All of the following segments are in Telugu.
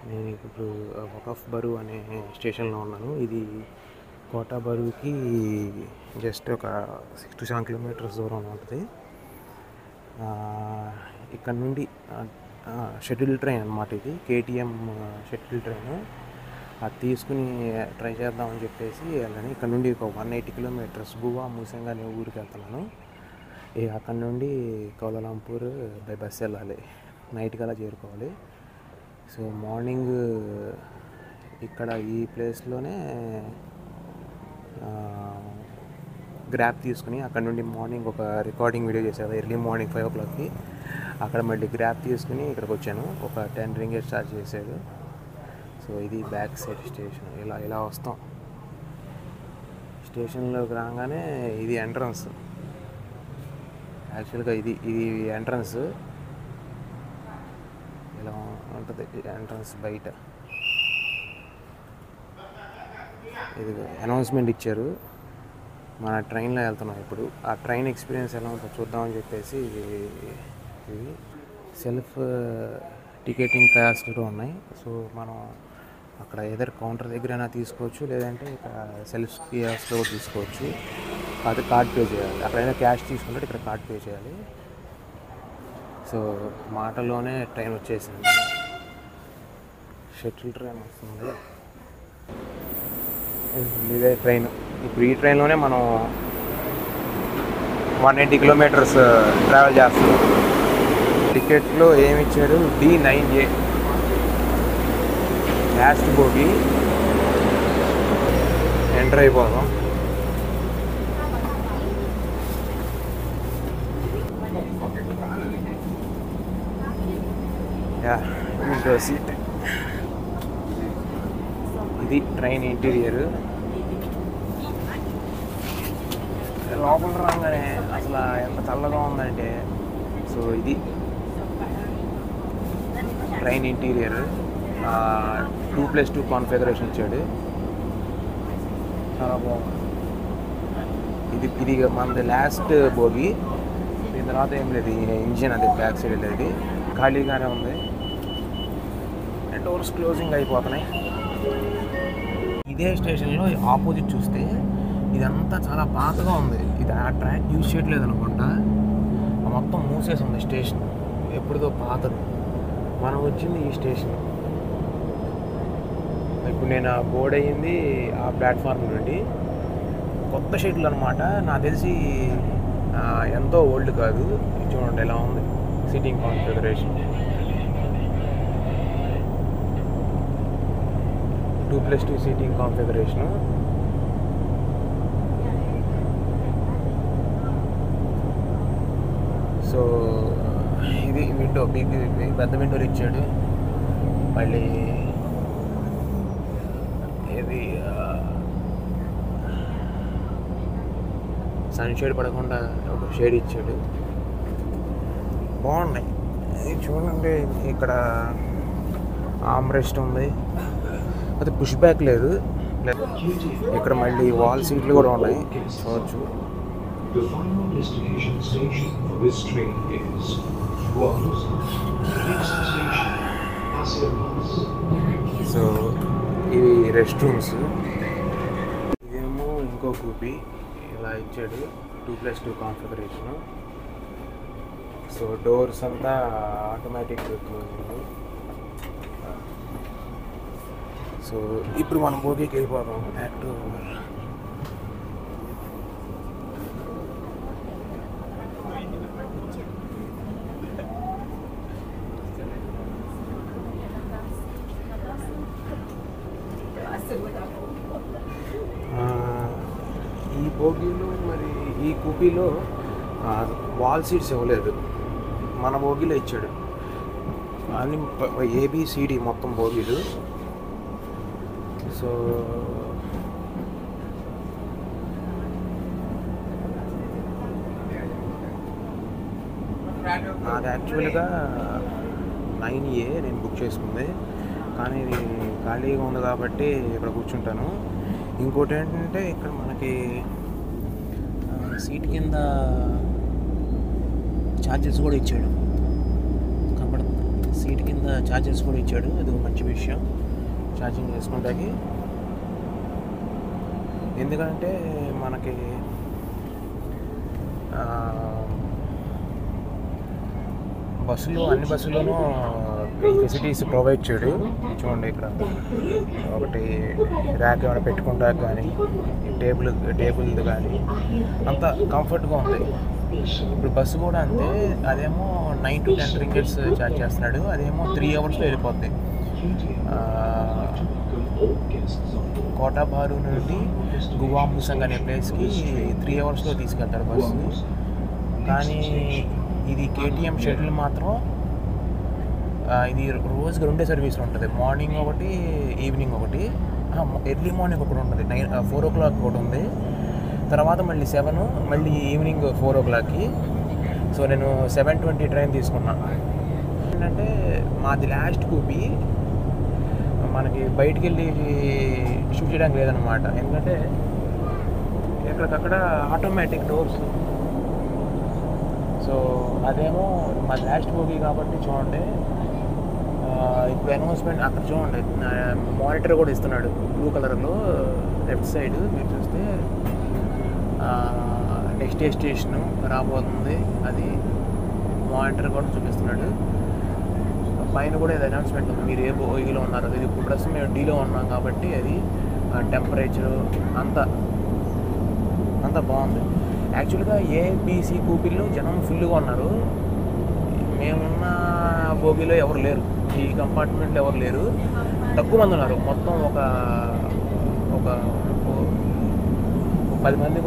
నేను ఇప్పుడు వకఫ్ బరువు అనే స్టేషన్లో ఉన్నాను. ఇది కోటా బరువుకి జస్ట్ ఒక 6-7 కిలోమీటర్స్ దూరంలో ఉంటుంది. ఇక్కడ నుండి షటిల్ ట్రైన్ అనమాట, ఇది కేటీఎం షటిల్ ట్రైన్. అది తీసుకుని ట్రై చేద్దామని చెప్పేసి వెళ్ళాను. ఇక్కడ నుండి ఒక 180 కిలోమీటర్స్ గోవా మూసంగా అనే ఊరికి వెళ్తున్నాను. అక్కడ నుండి కౌలాలంపూర్ బై బస్ వెళ్ళాలి, నైట్ కల్లా చేరుకోవాలి. సో మార్నింగ్ ఇక్కడ ఈ ప్లేస్లోనే గ్రాబ్ తీసుకుని అక్కడ నుండి మార్నింగ్ ఒక రికార్డింగ్ వీడియో చేశాను ఎర్లీ మార్నింగ్ 5 o'clockకి. అక్కడ మళ్ళీ గ్రాబ్ తీసుకుని ఇక్కడికి వచ్చాను. ఒక 10 ringgit ఛార్జ్ చేశాడు. సో ఇది బ్యాక్ సైడ్ స్టేషన్. ఇలా వస్తాం. స్టేషన్లోకి రాగానే ఇది ఎంట్రన్స్. యాక్చువల్గా ఇది ఎంట్రన్స్. ఇలా ఉంటుంది ఎంట్రన్స్. బయట ఇది అనౌన్స్మెంట్ ఇచ్చారు, మన ట్రైన్లో వెళ్తున్నాం ఇప్పుడు. ఆ ట్రైన్ ఎక్స్పీరియన్స్ ఎలా ఉంటుందో చూద్దామని చెప్పేసి ఇది సెల్ఫ్ టికెటింగ్ కియాస్క్లు ఉన్నాయి. సో మనం అక్కడ ఏదైనా కౌంటర్ దగ్గరైనా తీసుకోవచ్చు, లేదంటే ఇక్కడ సెల్ఫ్ కియాస్క్లో కూడా తీసుకోవచ్చు. అది కార్డ్ పే చేయాలి. అక్కడైనా క్యాష్ తీసుకుంటే ఇక్కడ కార్డ్ పే చేయాలి. సో మాటలోనే ట్రైన్ వచ్చేసింది. షటిల్ ట్రైన్ వస్తుంది. ఇదే ట్రైన్. ఇప్పుడు ఈ ట్రైన్లోనే మనం 180 కిలోమీటర్స్ ట్రావెల్ చేస్తున్నాం. టికెట్లో ఏమి ఇచ్చాడు, D9A లాస్ట్ బోగి. ఎంటర్ అయిపోదాం. Window seat. ఇది ట్రైన్ ఇంటీరియర్. లోపల రాగానే అసలు ఎంత చల్లగా ఉందంటే, సో ఇది ట్రైన్ ఇంటీరియర్. 2+2 కాన్ఫిగరేషన్ ఇచ్చాడు, చాలా బాగుంది. ఇది మనది లాస్ట్ బోగి. దీని తర్వాత ఏం లేదు, ఇంజిన్ అది బ్యాక్ సైడ్ లేదు, ఖాళీగానే ఉంది. డోర్స్ క్లోజింగ్ అయిపోతున్నాయి. ఇదే స్టేషన్లో ఆపోజిట్ చూస్తే ఇదంతా చాలా పాతగా ఉంది. ఇది ఆ ట్రాక్ యూజ్ చేయట్లేదు అనుకుంటా, మొత్తం మూసేసి ఉంది స్టేషన్. ఎప్పుడుదో పాతది. మనం వచ్చింది ఈ స్టేషన్. ఇప్పుడు నేను బోర్డ్ అయ్యింది ఆ ప్లాట్ఫామ్ నుండి. కొత్త షటిల్ అనమాట, నాకు తెలిసి ఎంతో ఓల్డ్ కాదు. చూడండి ఎలా ఉంది sitting configuration. 2+2 seating configuration. So ఇది విండో, పెద్ద విండోలు ఇచ్చాడు. మళ్ళీ ఇది సన్ షేడ్ పడకుండా ఒక షేడ్ ఇచ్చాడు. బాగున్నాయి. చూడండి ఇక్కడ ఆర్మ్రెస్ట్ ఉంది, అది పుష్ బ్యాక్ లేదు. ఇక్కడ మళ్ళీ వాల్ సీట్లు కూడా ఉన్నాయి, చూడవచ్చు. సో ఇవి రెస్ట్ రూమ్స్. ఇదేమో ఇంకో కూపీ ఇలా ఇచ్చాడు, 2+2 కాన్ఫిగరేషను. సో డోర్స్ అంతా ఆటోమేటిక్ క్లోజింగ్. సో ఇప్పుడు మనం బోగీకి వెళ్ళిపోతాం. బ్యాక్ టు ఈ బోగీలో మరి ఈ కూపీలో వాల్ సీట్స్ ఇవ్వలేదు, మన బోగీలో ఇచ్చాడు. అన్ని ABCD మొత్తం బోగీలు. సో నాది యాక్చువల్గా 9A నేను బుక్ చేసుకుంది, కానీ ఇది ఖాళీగా ఉంది కాబట్టి ఇక్కడ కూర్చుంటాను. ఇంకోటి ఏంటంటే ఇక్కడ మనకి సీట్ కింద ఛార్జెస్ కూడా ఇచ్చాడు. కాబట్టి సీట్ కింద ఛార్జర్స్ కూడా ఇచ్చాడు, అది ఒక మంచి విషయం ఛార్జింగ్ చేసుకుంటాకి. ఎందుకంటే మనకి అన్ని బస్సుల్లోనూ ఈ ఫెసిలిటీస్ ప్రొవైడ్ చేయడు. చూడండి ఇక్కడ ఒకటి ర్యాక్ ఏమైనా పెట్టుకుంటాక కానీ టేబుల్ది కానీ అంత కంఫర్ట్గా ఉంది. ఇప్పుడు బస్సు కూడా అంతే, అదేమో 9 to 10 ringgits ఛార్జ్ చేస్తున్నాడు, అదేమో 3 hours వెళ్ళిపోద్ది. కోటాబారు నుండి గువా ముసంగ్ అనే ప్లేస్కి 3 hours తీసుకెళ్తాడు బస్సు. కానీ ఇది KTM షెడ్యూల్ మాత్రం ఇది రోజుకి 2 సర్వీసులు ఉంటుంది, మార్నింగ్ ఒకటి ఈవినింగ్ ఒకటి. ఎర్లీ మార్నింగ్ ఒకటి ఉంటుంది, 4 o'clock ఒకటి ఉంది, తర్వాత మళ్ళీ 7, మళ్ళీ ఈవినింగ్ 4 o'clockకి. సో నేను 7:20 ట్రైన్ తీసుకున్నాను. ఏంటంటే మాది లాస్ట్ కూపీ, మనకి బయటికి వెళ్ళి షూట్ చేయడానికి లేదనమాట. ఎందుకంటే ఎక్కడికక్కడ ఆటోమేటిక్ డోర్స్. సో అదేమో మా లాస్ట్ మూవీ కాబట్టి చూడండి. ఇప్పుడు అనౌన్స్మెంట్ అక్కడ చూడండి, మానిటర్ కూడా ఇస్తున్నాడు బ్లూ కలర్లో లెఫ్ట్ సైడ్. మీరు చూస్తే నెక్స్ట్ స్టేషను రాబోతుంది, అది మానిటర్ కూడా చూపిస్తున్నాడు. పైన కూడా ఇది అనౌన్స్మెంట్ ఉంది, మీరు ఏ బోగిలో ఉన్నారు. అది ఇప్పుడు ప్రస్తుతం మేము డీలో ఉన్నాం కాబట్టి అది టెంపరేచరు అంతా బాగుంది. యాక్చువల్గా ఏబీసీ కూపీల్లో జనం ఫుల్గా ఉన్నారు, మేమున్న బోగిలో ఎవరు లేరు, ఈ కంపార్ట్మెంట్లో ఎవరు లేరు, తక్కువ మంది ఉన్నారు. మొత్తం ఒక 10 మంది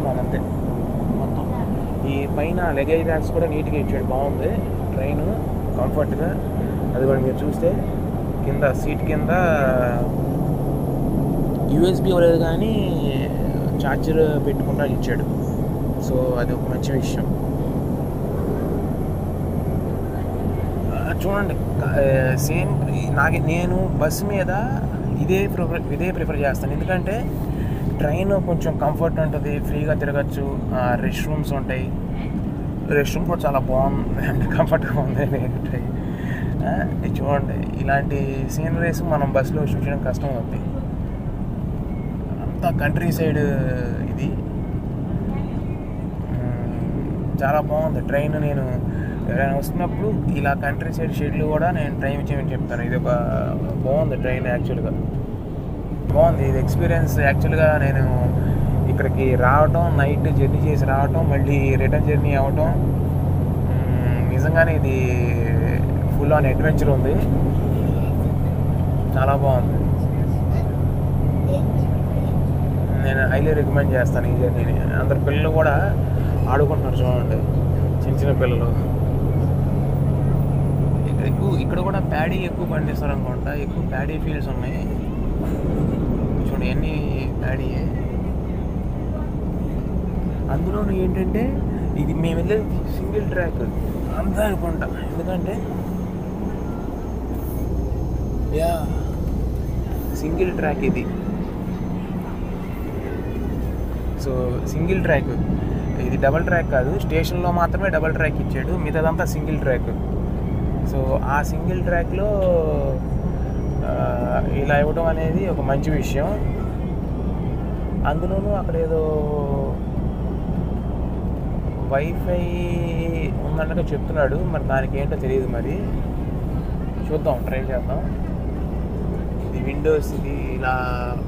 ఉన్నారు అంతే మొత్తం. ఈ పైన లగేజ్ బ్యాగ్స్ కూడా నీట్గా ఇచ్చాడు, బాగుంది ట్రైన్ కంఫర్ట్గా. అది కూడా మీరు చూస్తే కింద సీట్ కింద USB ఇవ్వలేదు కానీ ఛార్జర్ పెట్టుకుంటా ఇచ్చాడు. సో అది ఒక మంచి విషయం. చూడండి సేమ్ నేను బస్సు మీద ఇదే ప్రిఫర్ చేస్తాను. ఎందుకంటే ట్రైన్ కొంచెం కంఫర్ట్ ఉంటుంది, ఫ్రీగా తిరగచ్చు, రెస్ట్ రూమ్స్ ఉంటాయి. రెస్ట్ రూమ్ కూడా చాలా బాగుంది అంటే కంఫర్ట్గా ఉంది ట్రైన్. చూడండి ఇలాంటి సీనరీస్ మనం బస్సులో షూట్ చేయడం కష్టం అవుతుంది. అంతా కంట్రీ సైడ్ ఇది చాలా బాగుంది ట్రైన్. నేను ఎవరైనా వస్తున్నప్పుడు ఇలా కంట్రీ సైడ్ షెడ్యూల్ కూడా నేను ట్రైన్ చేయమని చెప్తాను. ఇది ఒక బాగుంది ట్రైన్, యాక్చువల్గా బాగుంది ఇది ఎక్స్పీరియన్స్. యాక్చువల్గా నేను ఇక్కడికి రావటం, నైట్ జర్నీ చేసి రావటం, మళ్ళీ రిటర్న్ జర్నీ అవ్వటం, నిజంగానే ఇది ఫుల్ ఆన్ అడ్వెంచర్ ఉంది, చాలా బాగుంది. నేను హైలీ రికమెండ్ చేస్తాను ఈ జర్నీని. అందరు పిల్లలు కూడా ఆడుకుంటున్నారు చూడండి, చిన్న పిల్లలు. ఇక్కడ కూడా ప్యాడీ ఎక్కువ పండిస్తారు అనుకుంటా, ఎక్కువ ప్యాడీ ఫీల్డ్స్ ఉన్నాయి చూడండి, అన్నీ ప్యాడీ. అందులోనూ ఏంటంటే ఇది మేము వెళ్ళేది సింగిల్ ట్రాక్ అంతా అనుకుంటా, ఎందుకంటే సింగిల్ ట్రాక్ ఇది. సో సింగిల్ ట్రాక్ ఇది, డబల్ ట్రాక్ కాదు, స్టేషన్లో మాత్రమే డబల్ ట్రాక్ ఇచ్చాడు, మిగతాదంతా సింగిల్ ట్రాక్. సో ఆ సింగిల్ ట్రాక్లో ఇలా ఇవ్వడం అనేది ఒక మంచి విషయం. అందులోనూ అక్కడ ఏదో వైఫై ఉందన్నట్టుగా చెప్తున్నాడు, మరి దానికి ఏంటో తెలియదు, మరి చూద్దాం, ట్రై చేద్దాం. ఇది విండోస్, ఇది ఇలా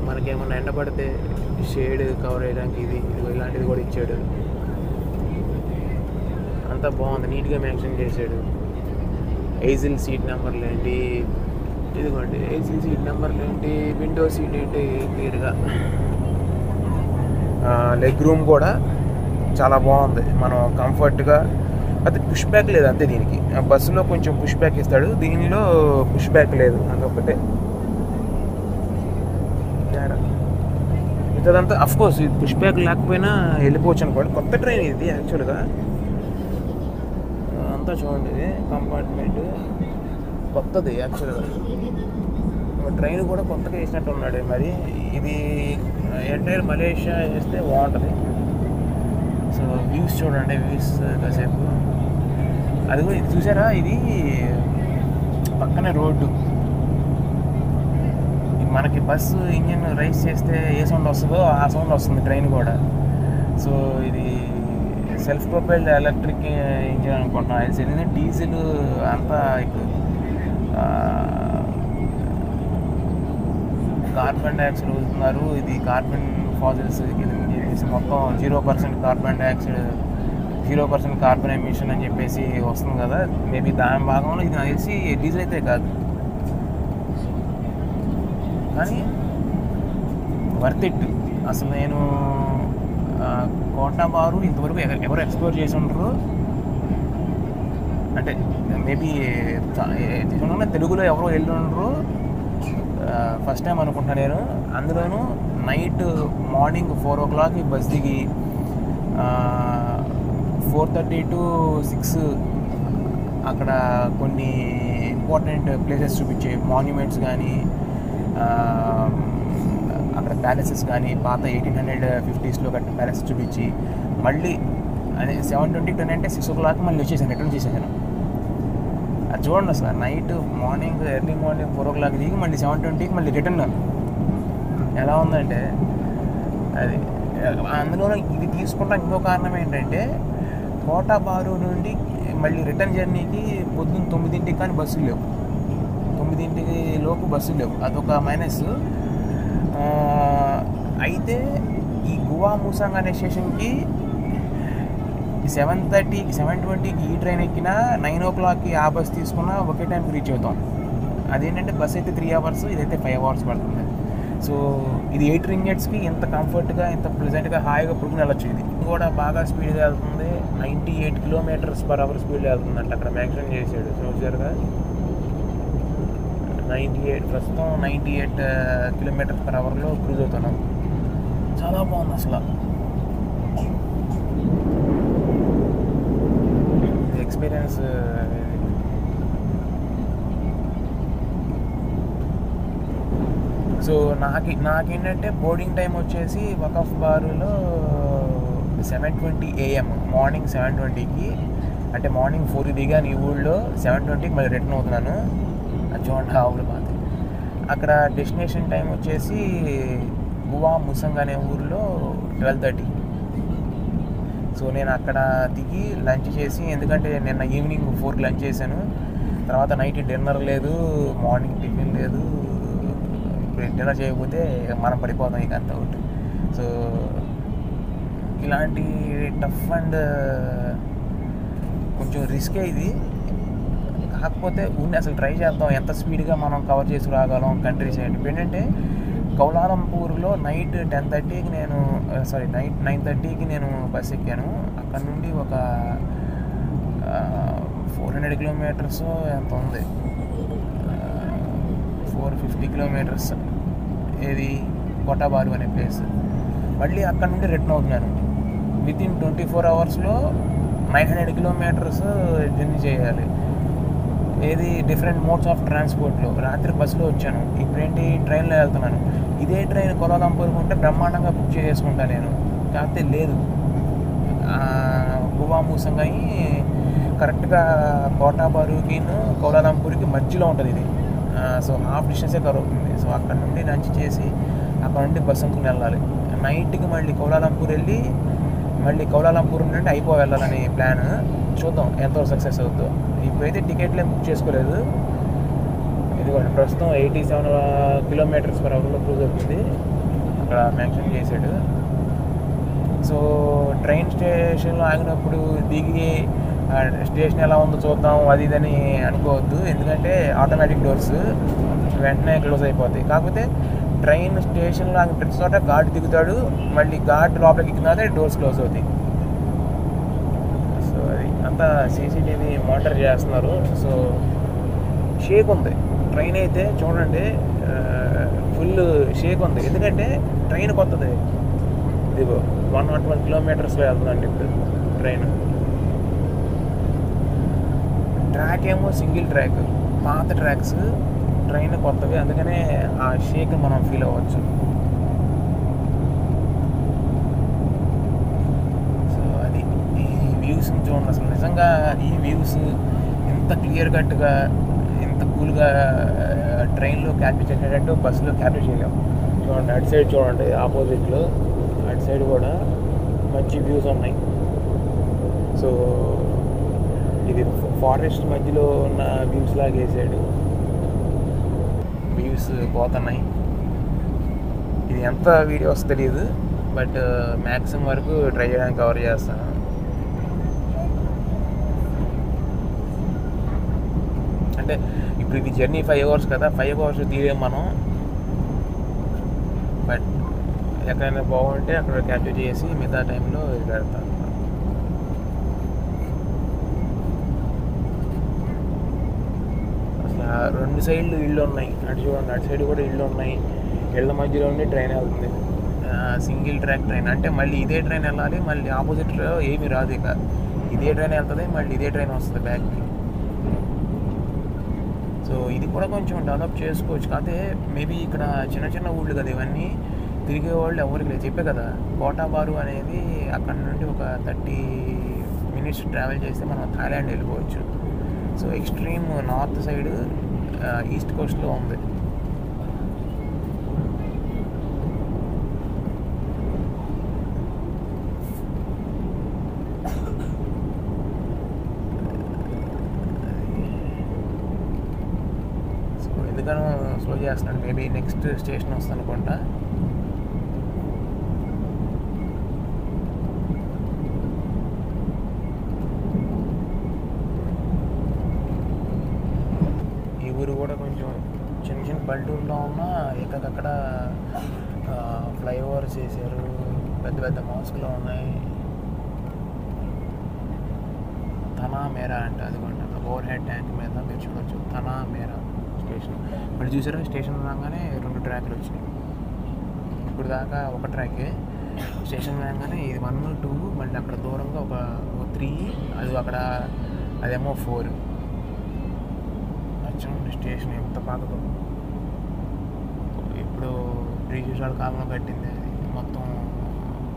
మనకేమన్నా ఎండ పడితే షేడ్ కవర్ చేయడానికి ఇది ఇలాంటిది కూడా ఇచ్చాడు. అంతా బాగుంది, నీట్గా మెన్షన్ చేశాడు. ఏజిల్ సీట్ నెంబర్లు ఏంటి, ఇదిగోండి ఏజిల్ సీట్ నెంబర్లు ఏంటి, విండో సీట్ ఏంటి క్లియర్గా. లెగ్ రూమ్ కూడా చాలా బాగుంది, మనం కంఫర్ట్గా. అది పుష్ బ్యాక్ లేదు అంతే దీనికి. బస్సులో కొంచెం పుష్ బ్యాక్ ఇస్తాడు, దీనిలో పుష్ బ్యాక్ లేదు, అదొకటే తేడా. మిగతాదంతా అఫ్కోర్స్ ఇది పుష్ బ్యాక్ లేకపోయినా వెళ్ళిపోవచ్చు అనుకోండి. కొత్త ట్రైన్ ఇది యాక్చువల్గా, అంతా చూడండి, ఇది కంపార్ట్మెంట్ కొత్తది యాక్చువల్గా. ట్రైన్ కూడా కొత్తగా వేసినట్టు ఉన్నాడు. మరి ఇది ఎంటైర్ మలేషియా వేస్తే బాగుంటుంది. సో వ్యూస్ చూడండి, వ్యూస్ కాసేపు. అది కూడా ఇది చూసారా, ఇది పక్కనే రోడ్డు. మనకి బస్సు ఇంజిన్ రైస్ చేస్తే ఏ సౌండ్ వస్తుందో ఆ సౌండ్ వస్తుంది ట్రైన్ కూడా. సో ఇది సెల్ఫ్ ప్రొపైల్డ్ ఎలక్ట్రిక్ ఇంజిన్ అనుకుంటున్నాను. అది ఎందుకంటే డీజిల్ అంతా ఇప్పుడు కార్బన్ డైఆక్సైడ్ వదులుతున్నారు. ఇది కార్బన్ ఫాజిల్స్ మొత్తం 0% కార్బన్ డైఆక్సైడ్, 0% కార్బన్ ఎమిషన్ అని చెప్పేసి వస్తుంది కదా. మేబీ దాని భాగంలో ఇది నాకు తెలిసి డీజిల్ అయితే కాదు, కానీ వర్త్ ఇట్. అసలు నేను కోటా బారు ఇంతవరకు ఎవరు ఎక్స్ప్లోర్ చేసి ఉండరు. అంటే మేబీ తెలుగులో ఎవరో వెళ్ళి ఉండరు. ఫస్ట్ టైం అనుకుంటున్నాను నేను. అందులోనూ మార్నింగ్ 4 o'clock బస్ దిగి 4:30 to 6 అక్కడ కొన్ని ఇంపార్టెంట్ ప్లేసెస్ చూపించే మాన్యుమెంట్స్ కానీ, అక్కడ ప్యాలెసెస్ కానీ, పాత 1850s కట్టిన ప్యాలెస్ చూపించి మళ్ళీ అదే 7:20 అంటే 6 o'clock మళ్ళీ వచ్చేసాను, రిటర్న్ చేసేసాను. అది చూడండి అసలు ఎర్లీ మార్నింగ్ 4 o'clock దిగి మళ్ళీ 7:20 మళ్ళీ రిటర్న్. ఎలా ఉందంటే అది. అందులో ఇది తీసుకుంటాం ఇంకో కారణం ఏంటంటే కోటా బారు నుండి మళ్ళీ రిటర్న్ జర్నీకి పొద్దున్న 9 కానీ బస్సులు లేవు, 9 లోపు బస్సులు లేవు. అదొక మైనస్. అయితే ఈ గువా మూసాంగ్ అనే స్టేషన్కి 7:20 ఈ ట్రైన్ ఎక్కినా 9 o'clock ఆ బస్ తీసుకున్నా ఒకే టైంకి రీచ్ అవుతాం. అదేంటంటే బస్ అయితే 3 hours, ఇదైతే 5 hours పడుతుంది. సో ఇది 8 ringgitsకి ఇంత కంఫర్ట్గా, ఇంత ప్లెజెంట్గా హాయిగా పడుకుని వెళ్ళొచ్చు. ఇది కూడా బాగా స్పీడ్గా వెళ్తుంది. 98 km/h స్పీడ్లో వెళ్తుందంట. అక్కడ మ్యాక్సిమం చేసాడు చూసారుగా. 98 ప్రస్తుతం 98 km/hలో క్రూజ్ అవుతున్నాం. చాలా బాగుంది అసలు ఎక్స్పీరియన్స్. సో నాకేంటంటే బోర్డింగ్ టైం వచ్చేసి వకఫ్ బారులో 7:20 AM, మార్నింగ్ 7:20కి. అంటే మార్నింగ్ 4 దిగాను ఈ ఊళ్ళో, 7:20కి మళ్ళీ రిటర్న్ అవుతున్నాను. అది చూడండి ఆవులు బాధ. అక్కడ డెస్టినేషన్ టైం వచ్చేసి గువా ముసంగ్ అనే ఊరిలో 12:30. సో నేను అక్కడ దిగి లంచ్ చేసి, ఎందుకంటే నిన్న ఈవినింగ్ 4కి లంచ్ చేశాను, తర్వాత నైట్ డిన్నర్ లేదు, మార్నింగ్ టిఫిన్ లేదు. ఇప్పుడు డిన్నర్ చేయకపోతే మనం పడిపోతాం ఇక అంతా ఒకటి. సో ఇలాంటి టఫ్ అండ్ కొంచెం రిస్కే ఇది. కాకపోతే అసలు ట్రై చేద్దాం ఎంత స్పీడ్గా మనం కవర్ చేసి రాగలం కంట్రీ సైడ్. ఇప్పుడు ఏంటంటే కౌలాలంపూర్లో నైట్ 10:30కి నైట్ 9:30కి నేను బస్ ఎక్కాను. అక్కడ నుండి ఒక 400 kilometers ఎంత ఉంది, 450 kilometers ఏది కోటా బారు అనే ప్లేస్. మళ్ళీ అక్కడ నుండి రిటర్న్ అవుతున్నాను. వితిన్ 24 hours 900 kilometers జర్నీ చేయాలి. ఏది డిఫరెంట్ మోడ్స్ ఆఫ్ ట్రాన్స్పోర్ట్లో. రాత్రి బస్సులో వచ్చాను, ఇప్పుడేంటి ట్రైన్లో వెళ్తున్నాను. ఇదే ట్రైన్ కౌలాలంపూర్కి ఉంటే బ్రహ్మాండంగా బుక్ చేసుకుంటాను నేను. కాకపోతే లేదు, గువా మూసంగ్ అయ్యి కరెక్ట్గా కోటా బారుకి కౌలాలంపూర్కి మధ్యలో ఉంటుంది ఇది. సో హాఫ్ డిస్టెన్సే కవర్ అవుతుంది. సో అక్కడ నుండి లంచ్ చేసి అక్కడ నుండి బస్సు అనుకుని వెళ్ళాలి. నైట్కి మళ్ళీ కౌలాలంపూర్ వెళ్ళి మళ్ళీ కౌలాలంపూర్ నుండి వెళ్ళాలని ప్లాన్. చూద్దాం ఎంతవరకు సక్సెస్ అవుతుందో. ఇప్పుడైతే టికెట్లే బుక్ చేసుకోలేదు. ఇదిగోండి ప్రస్తుతం 87 km/hలో క్రూజ్ అవుతుంది. అక్కడ మ్యాక్సిమం చేసాడు. సో ట్రైన్ స్టేషన్లో ఆగినప్పుడు దిగి స్టేషన్ ఎలా ఉందో చూద్దాం అది ఇదని అనుకోవద్దు, ఎందుకంటే ఆటోమేటిక్ డోర్స్ వెంటనే క్లోజ్ అయిపోతాయి. కాకపోతే ట్రైన్ స్టేషన్లో ఆగిన ప్రతి చోట గార్డ్ దిగుతాడు, మళ్ళీ గార్డ్ లోపలికి ఎక్కిన తర్వాత డోర్స్ క్లోజ్ అవుతాయి. సో అది అంతా సీసీటీవీ మానిటర్ చేస్తున్నారు. సో షేక్ ఉంది ట్రైన్ అయితే, చూడండి ఫుల్ షేక్ ఉంది. ఎందుకంటే ట్రైన్ కొత్తది, ఇదిగో 101 kilometers వెళ్తుందండి ఇప్పుడు ట్రైన్. ట్రాక్ ఏమో సింగిల్ ట్రాక్, పాత ట్రాక్స్, ట్రైన్ కొత్తవి, అందుకనే ఆ షేక్ మనం ఫీల్ అవ్వచ్చు. సో అది ఈ వ్యూస్ చూడండి, అసలు నిజంగా ఈ వ్యూస్ ఎంత క్లియర్ కట్గా, అంత కూల్గా ట్రైన్లో క్యాప్చర్ చేసేటట్టు బస్సులో క్యాప్చర్ చేయలేము. చూడండి అటు సైడ్ చూడండి, ఆపోజిట్లో అటు సైడ్ కూడా మంచి వ్యూస్ ఉన్నాయి. సో ఇది ఫారెస్ట్ మధ్యలో ఉన్న వ్యూస్ లాగా వేసాడు. వ్యూస్ పోతున్నాయి. ఇది ఎంత వీడియోస్ తెలియదు, బట్ మ్యాక్సిమం వరకు ట్రై చేయడానికి కవర్ చేస్తాను. అంటే ఇప్పుడు ఇది జర్నీ 5 hours కదా, 5 hours తీయలేము మనం. బట్ ఎక్కడైనా బాగుంటే అక్కడ క్యాప్చర్ చేసి మిగతా టైంలో ఇది పెడతాను. అసలు 2 సైడ్లు ఇళ్ళు ఉన్నాయి. అటు చూడండి, అటు సైడ్ కూడా ఇళ్ళు ఉన్నాయి. ఇళ్ళ మధ్యలో ఉండి ట్రైన్ వెళ్తుంది. Single track train. అంటే మళ్ళీ ఇదే ట్రైన్ వెళ్ళాలి, మళ్ళీ ఆపోజిట్లో ఏమీ రాదు. ఇక ఇదే ట్రైన్ వెళ్తుంది, మళ్ళీ ఇదే ట్రైన్ వస్తుంది బ్యాక్కి. సో ఇది కూడా కొంచెం డెవలప్ చేసుకోవచ్చు. కాకపోతే మేబీ ఇక్కడ చిన్న చిన్న ఊళ్ళు కదా ఇవన్నీ, తిరిగే వాళ్ళు ఎవరికి లేదు. చెప్పే కదా, కోటాబారు అనేది అక్కడ నుండి ఒక 30 minutes ట్రావెల్ చేస్తే మనం థాయిలాండ్ వెళ్ళిపోవచ్చు. So extreme north side east కోస్ట్లో ఉంది. ఎందుకనో స్లో చేస్తున్నాడు. మేబీ నెక్స్ట్ స్టేషన్ వస్తుంది అనుకుంటా. ఈ ఊరు కూడా కొంచెం చిన్న చిన్న పల్లెటూరులో ఉన్న ఎక్కడక్కడ ఫ్లైఓవర్స్ వేసారు, పెద్ద పెద్ద మాస్కులు ఉన్నాయి. తనా మేరా అంటే అదిగోండి, ఓవర్ హెడ్ ట్యాంక్ మీద మీరు చూడవచ్చు తనా మేరా స్టేషన్. మళ్ళీ చూసారా, స్టేషన్ రాగానే 2 ట్రాక్లు వచ్చినాయి. ఇప్పుడు దాకా ఒక ట్రాకే. స్టేషన్ రాగానే ఇది 1, 2, మళ్ళీ అక్కడ దూరంగా ఒక 3, అది అక్కడ అదేమో 4. చూడండి స్టేషన్ ఎంత పాతదో. ఇప్పుడు బ్రిటిష్ వాళ్ళ కాలంలో కట్టింది, మొత్తం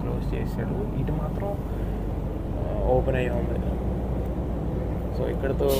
క్లోజ్ చేశాడు. ఇటు మాత్రం ఓపెన్ అయ్యి ఉంది. సో ఇక్కడతో